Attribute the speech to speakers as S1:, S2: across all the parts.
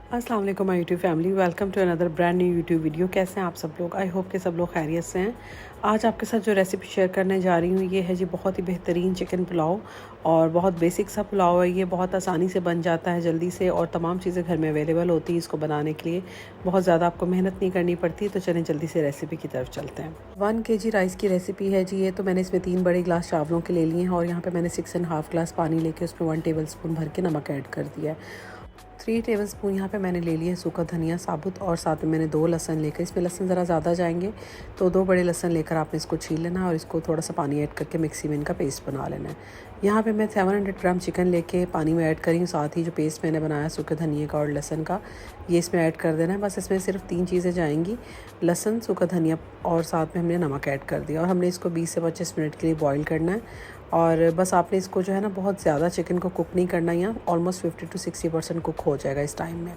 S1: अस्सलाम वालेकुम my YouTube family, welcome to another brand new YouTube video. कैसे हैं आप सब लोग? आई होप कि सब लोग खैरियत से हैं। आज आपके साथ जो रेसिपी शेयर करने जा रही हूँ ये है जी बहुत ही बेहतरीन चिकन पुलाव। और बहुत बेसिक सा पुलाव है ये, बहुत आसानी से बन जाता है जल्दी से, और तमाम चीज़ें घर में अवेलेबल होती हैं इसको बनाने के लिए। बहुत ज़्यादा आपको मेहनत नहीं करनी पड़ती। तो चलें जल्दी से रेसिपी की तरफ चलते हैं। 1 kg राइस की रेसिपी है जी ये। तो मैंने इसमें 3 बड़े ग्लास चावलों के ले लिए हैं, और यहाँ पर मैंने 6.5 ग्लास पानी लेके उसमें 1 टेबल स्पून भर के नमक ऐड कर दिया है। 3 टेबल स्पून यहाँ पे मैंने ले लिया है सूखा धनिया साबुत, और साथ में मैंने 2 लहसुन लेकर, इसमें लहसुन ज़रा ज़्यादा जाएंगे तो 2 बड़े लहसुन लेकर आपने इसको छील लेना है और इसको थोड़ा सा पानी ऐड करके मिक्सी में इनका पेस्ट बना लेना है। यहाँ पे मैं 700 ग्राम चिकन लेके पानी में ऐड करी हूँ। साथ ही जो पेस्ट मैंने बनाया सूखे धनिया का और लहसुन का, ये इसमें ऐड कर देना है। बस इसमें सिर्फ 3 चीज़ें जाएंगी, लहसुन, सूखा धनिया और साथ में हमने नमक ऐड कर दिया, और हमने इसको 20 से 25 मिनट के लिए बॉईल करना है। और बस आपने इसको जो है ना बहुत ज़्यादा चिकन को कुक नहीं करना, यहाँ ऑलमोस्ट 50 to 60% कुक हो जाएगा इस टाइम में।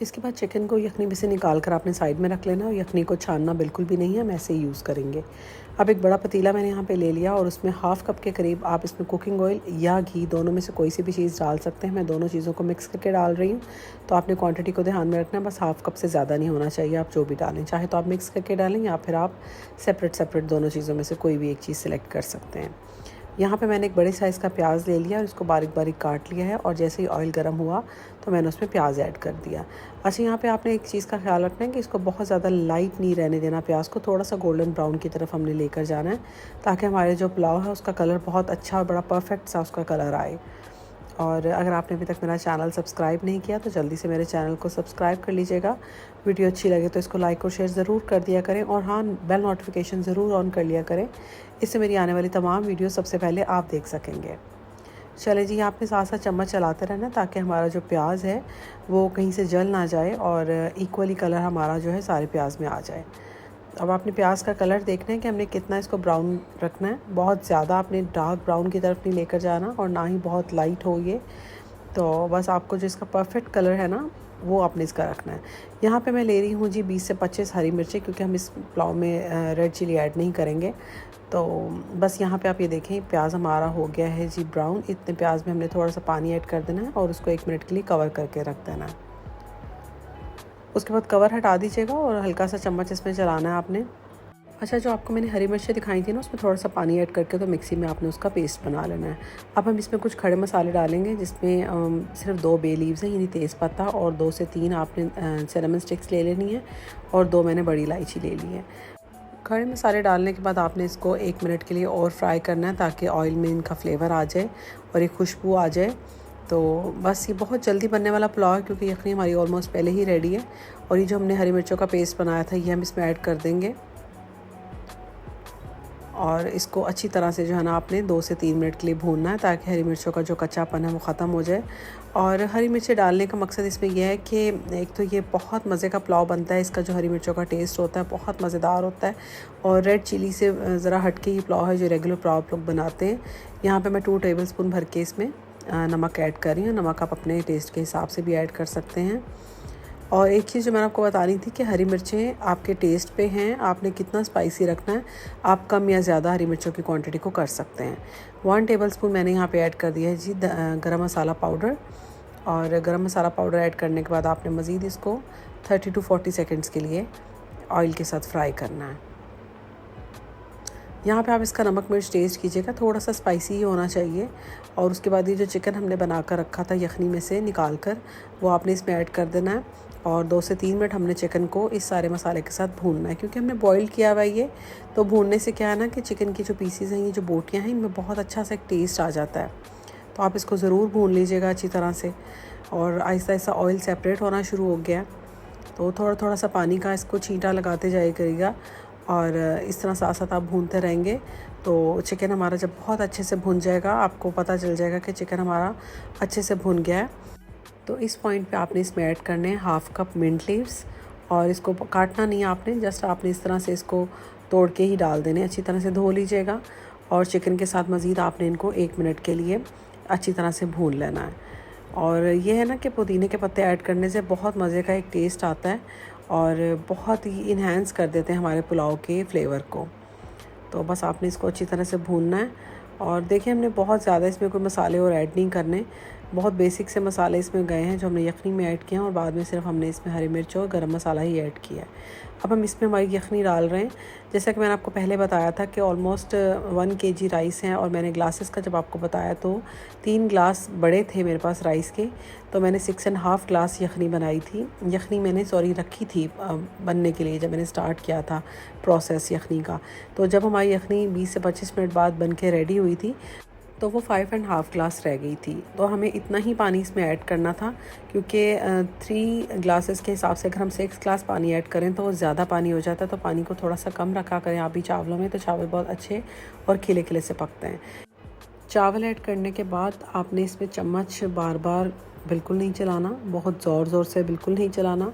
S1: इसके बाद चिकन को यखनी में से निकाल कर आपने साइड में रख लेना, और यखनी को छानना बिल्कुल भी नहीं है, हम ऐसे ही यूज़ करेंगे। अब एक बड़ा पतीला मैंने यहाँ पे ले लिया, और उसमें हाफ़ कप के करीब आप इसमें कुकिंग ऑयल या घी, दोनों में से कोई सी भी चीज़ डाल सकते हैं। मैं दोनों चीज़ों को मिक्स करके डाल रही हूँ। तो आपने क्वांटिटी को ध्यान में रखना है, बस हाफ़ कप से ज़्यादा नहीं होना चाहिए। आप जो भी डालें, चाहे तो आप मिक्स करके डालें, या फिर आप सेपरेट दोनों चीज़ों में से कोई भी एक चीज़ सेलेक्ट कर सकते हैं। यहाँ पे मैंने एक बड़े साइज़ का प्याज ले लिया और इसको बारीक बारीक काट लिया है, और जैसे ही ऑयल गर्म हुआ तो मैंने उसमें प्याज ऐड कर दिया। अच्छा, यहाँ पे आपने एक चीज़ का ख्याल रखना है कि इसको बहुत ज़्यादा लाइट नहीं रहने देना, प्याज को थोड़ा सा गोल्डन ब्राउन की तरफ हमने लेकर जाना है, ताकि हमारे जो पुलाव है उसका कलर बहुत अच्छा और बड़ा परफेक्ट सा उसका कलर आए। और अगर आपने अभी तक मेरा चैनल सब्सक्राइब नहीं किया तो जल्दी से मेरे चैनल को सब्सक्राइब कर लीजिएगा। वीडियो अच्छी लगे तो इसको लाइक और शेयर ज़रूर कर दिया करें, और हाँ, बेल नोटिफिकेशन ज़रूर ऑन कर लिया करें, इससे मेरी आने वाली तमाम वीडियो सबसे पहले आप देख सकेंगे। चले जी, आपने साथ साथ चम्मच चलाते रहना, ताकि हमारा जो प्याज है वो कहीं से जल ना जाए, और इक्वली कलर हमारा जो है सारे प्याज में आ जाए। अब आपने प्याज का कलर देखना है कि हमने कितना इसको ब्राउन रखना है। बहुत ज़्यादा आपने डार्क ब्राउन की तरफ नहीं लेकर जाना, और ना ही बहुत लाइट हो ये। तो बस आपको जो इसका परफेक्ट कलर है ना, वो आपने इसका रखना है। यहाँ पे मैं ले रही हूँ जी 20 से 25 हरी मिर्चें, क्योंकि हम इस पुलाव में रेड चिली ऐड नहीं करेंगे। तो बस यहाँ पे आप ये देखें, प्याज हमारा हो गया है जी ब्राउन। इतने प्याज में हमने थोड़ा सा पानी ऐड कर देना है, और उसको 1 मिनट के लिए कवर करके रख देना है। उसके बाद कवर हटा दीजिएगा, और हल्का सा चम्मच इसमें चलाना है आपने। अच्छा, जो आपको मैंने हरी मिर्चें दिखाई थी ना, उसमें थोड़ा सा पानी ऐड करके तो मिक्सी में आपने उसका पेस्ट बना लेना है। अब हम इसमें कुछ खड़े मसाले डालेंगे, जिसमें सिर्फ 2 बे लीव्स हैं, यानी तेज़पत्ता, और 2 से 3 आपने सिनेमन स्टिक्स ले लेनी है, और 2 मैंने बड़ी इलायची ले ली है। खड़े मसाले डालने के बाद आपने इसको 1 मिनट के लिए और फ्राई करना है, ताकि ऑयल में इनका फ्लेवर आ जाए और एक खुशबू आ जाए। तो बस ये बहुत जल्दी बनने वाला पुलाव है, क्योंकि यखनी हमारी ऑलमोस्ट पहले ही रेडी है। और ये जो हमने हरी मिर्चों का पेस्ट बनाया था, ये हम इसमें ऐड कर देंगे, और इसको अच्छी तरह से जो है ना आपने 2 से 3 मिनट के लिए भूनना है, ताकि हरी मिर्चों का जो कच्चापन है वो ख़त्म हो जाए। और हरी मिर्चें डालने का मकसद इसमें यह है कि एक तो ये बहुत मज़े का पुलाव बनता है, इसका जो हरी मिर्चों का टेस्ट होता है बहुत मज़ेदार होता है, और रेड चिली से ज़रा हटके ये पुलाव है जो रेगुलर पुलाव लोग बनाते हैं। यहाँ पर मैं 2 टेबल स्पून भर के इसमें नमक ऐड कर रही हूँ। नमक आप अपने टेस्ट के हिसाब से भी ऐड कर सकते हैं। और एक चीज़ जो मैंने आपको बतानी थी कि हरी मिर्चें आपके टेस्ट पे हैं, आपने कितना स्पाइसी रखना है, आप कम या ज़्यादा हरी मिर्चों की क्वांटिटी को कर सकते हैं। 1 टेबल स्पून मैंने यहाँ पे ऐड कर दिया है जी गरम मसाला पाउडर। और गरम मसाला पाउडर ऐड करने के बाद आपने मज़ीद इसको 30 to 40 सेकेंड्स के लिए ऑयल के साथ फ्राई करना है। यहाँ पे आप इसका नमक मिर्च टेस्ट कीजिएगा, थोड़ा सा स्पाइसी ही होना चाहिए। और उसके बाद ये जो चिकन हमने बना कर रखा था यखनी में से निकाल कर, वो आपने इसमें ऐड कर देना है, और 2 से 3 मिनट हमने चिकन को इस सारे मसाले के साथ भूनना है, क्योंकि हमने बॉईल किया हुआ है ये। तो भूनने से क्या है ना कि चिकन की जो पीसीज हैं, ये जो बोटियाँ हैं, इनमें बहुत अच्छा सा एक टेस्ट आ जाता है। तो आप इसको ज़रूर भून लीजिएगा अच्छी तरह से। और आहिस्ता आहिस्ता ऑयल सेपरेट होना शुरू हो गया, तो थोड़ा थोड़ा सा पानी का इसको छींटा लगाते जाया करिएगा, और इस तरह साथ साथ आप भूनते रहेंगे। तो चिकन हमारा जब बहुत अच्छे से भुन जाएगा, आपको पता चल जाएगा कि चिकन हमारा अच्छे से भुन गया है। तो इस पॉइंट पे आपने इसमें ऐड करने हैं हाफ़ कप मिंट लीव्स, और इसको काटना नहीं है आपने, जस्ट आपने इस तरह से इसको तोड़ के ही डाल देने। अच्छी तरह से धो लीजिएगा, और चिकन के साथ मज़ीद आपने इनको 1 मिनट के लिए अच्छी तरह से भून लेना है। और ये है ना कि पुदीने के पत्ते ऐड करने से बहुत मज़े का एक टेस्ट आता है, और बहुत ही इन्हेंस कर देते हैं हमारे पुलाव के फ्लेवर को। तो बस आपने इसको अच्छी तरह से भूनना है। और देखिए, हमने बहुत ज़्यादा इसमें कोई मसाले और ऐड नहीं करने, बहुत बेसिक से मसाले इसमें गए हैं जो हमने यखनी में ऐड किए हैं और बाद में सिर्फ हमने इसमें हरी मिर्च और गरम मसाला ही ऐड किया है। अब हम इसमें हमारी यखनी डाल रहे हैं। जैसा कि मैंने आपको पहले बताया था कि ऑलमोस्ट 1 kg राइस हैं और मैंने ग्लासेस का जब आपको बताया तो 3 ग्लास बड़े थे मेरे पास राइस के, तो मैंने 6.5 ग्लास यखनी बनाई थी। यखनी मैंने रखी थी बनने के लिए जब मैंने स्टार्ट किया था प्रोसेस यखनी का। तो जब हमारी यखनी 20 से 25 मिनट बाद बन के रेडी हुई थी तो वो 5.5 ग्लास रह गई थी। तो हमें इतना ही पानी इसमें ऐड करना था क्योंकि 3 ग्लासेस के हिसाब से अगर हम 6 ग्लास पानी ऐड करें तो वो ज़्यादा पानी हो जाता है। तो पानी को थोड़ा सा कम रखा करें आप भी चावलों में, तो चावल बहुत अच्छे और खिले खिले से पकते हैं। चावल ऐड करने के बाद आपने इसमें चम्मच बार बार बिल्कुल नहीं चलाना, बहुत ज़ोर ज़ोर से बिल्कुल नहीं चलाना,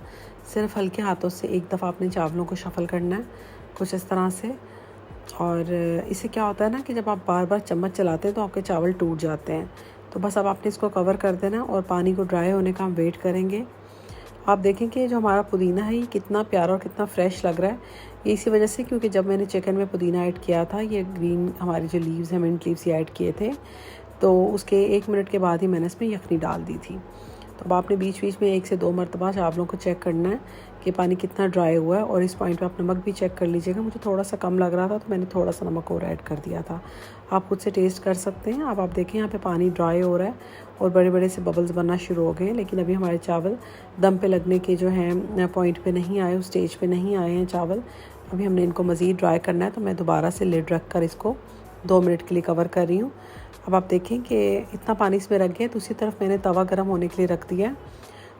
S1: सिर्फ हल्के हाथों से एक दफ़ा आपने चावलों को शफ़ल करना है कुछ इस तरह से। और इससे क्या होता है ना कि जब आप बार बार चम्मच चलाते हैं तो आपके चावल टूट जाते हैं। तो बस अब आपने इसको कवर कर देना और पानी को ड्राई होने का हम वेट करेंगे। आप देखें कि जो हमारा पुदीना है ये कितना प्यारा और कितना फ्रेश लग रहा है। ये इसी वजह से क्योंकि जब मैंने चिकन में पुदीना ऐड किया था, ये ग्रीन हमारे जो लीव्स हैं मिंट लीव्स ये ऐड किए थे, तो उसके 1 मिनट के बाद ही मैंने इसमें यखनी डाल दी थी। तो अब आपने बीच बीच में 1 से 2 मरतबा चावलों को चेक करना है कि पानी कितना ड्राई हुआ है। और इस पॉइंट पे आप नमक भी चेक कर लीजिएगा। मुझे थोड़ा सा कम लग रहा था तो मैंने थोड़ा सा नमक और ऐड कर दिया था। आप खुद से टेस्ट कर सकते हैं। अब आप देखें यहाँ पे पानी ड्राई हो रहा है और बड़े बड़े से बबल्स बनना शुरू हो गए हैं, लेकिन अभी हमारे चावल दम पे लगने के जो हैं पॉइंट पे नहीं आए, उस स्टेज पे नहीं आए हैं चावल। अभी हमने इनको मज़ीद ड्राई करना है, तो मैं दोबारा से लिड रख कर इसको 2 मिनट के लिए कवर कर रही हूँ। अब आप देखें कि इतना पानी इसमें रख गया, दूसरी तरफ मैंने तवा गर्म होने के लिए रख दिया है।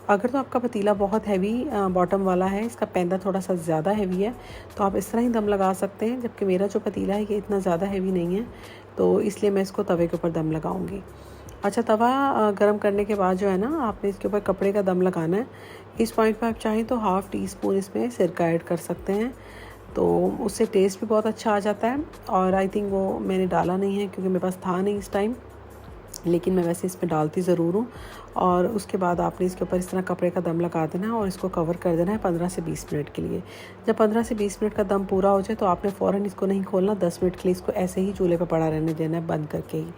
S1: अगर तो आपका पतीला बहुत हैवी बॉटम वाला है, इसका पैंदा थोड़ा सा ज़्यादा हैवी है, तो आप इस तरह ही दम लगा सकते हैं। जबकि मेरा जो पतीला है ये इतना ज़्यादा हैवी नहीं है, तो इसलिए मैं इसको तवे के ऊपर दम लगाऊंगी। अच्छा, तवा गरम करने के बाद जो है ना आपने इसके ऊपर कपड़े का दम लगाना है। इस पॉइंट पर आप चाहें तो ½ टीस्पून इसमें सिरका ऐड कर सकते हैं, तो उससे टेस्ट भी बहुत अच्छा आ जाता है। और आई थिंक वो मैंने डाला नहीं है क्योंकि मेरे पास था नहीं इस टाइम, लेकिन मैं वैसे इसमें डालती ज़रूर हूँ। और उसके बाद आपने इसके ऊपर इस तरह कपड़े का दम लगा देना है और इसको कवर कर देना है 15 से 20 मिनट के लिए। जब 15 से 20 मिनट का दम पूरा हो जाए तो आपने फ़ौरन इसको नहीं खोलना, 10 मिनट के लिए इसको ऐसे ही चूल्हे पर पड़ा रहने देना है बंद करके ही।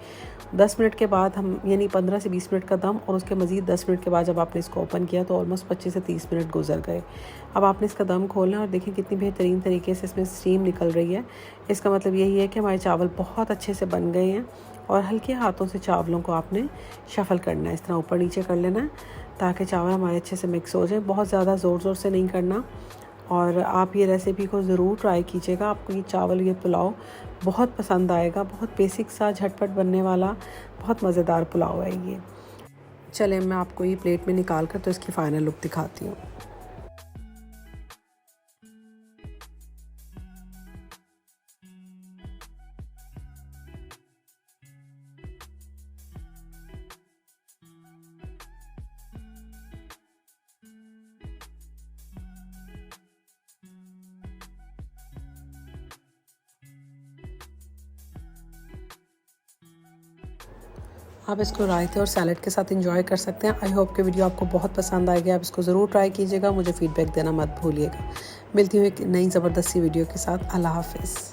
S1: 10 मिनट के बाद हम यानी 15 से 20 मिनट का दम और उसके मज़ीद 10 मिनट के बाद जब आपने इसको ओपन किया तो ऑलमोस्ट 25 से 30 मिनट गुजर गए। अब आपने इसका दम खोलना और देखें कितनी बेहतरीन तरीके से इसमें स्टीम निकल रही है। इसका मतलब यही है कि हमारे चावल बहुत अच्छे से बन गए हैं। और हल्के हाथों से चावलों को आपने शफ़ल करना है, इस तरह ऊपर नीचे कर लेना है ताकि चावल हमारे अच्छे से मिक्स हो जाए। बहुत ज़्यादा ज़ोर ज़ोर से नहीं करना। और आप ये रेसिपी को ज़रूर ट्राई कीजिएगा, आपको ये चावल ये पुलाव बहुत पसंद आएगा। बहुत बेसिक सा झटपट बनने वाला बहुत मज़ेदार पुलाव है ये। चलें मैं आपको ये प्लेट में निकाल कर तो इसकी फ़ाइनल लुक दिखाती हूँ। आप इसको रायते और सैलड के साथ एंजॉय कर सकते हैं। आई होप कि वीडियो आपको बहुत पसंद आएगी। आप इसको ज़रूर ट्राई कीजिएगा, मुझे फ़ीडबैक देना मत भूलिएगा। मिलती हूँ एक नई ज़बरदस्त सी वीडियो के साथ। अल्लाह हाफ़िज़।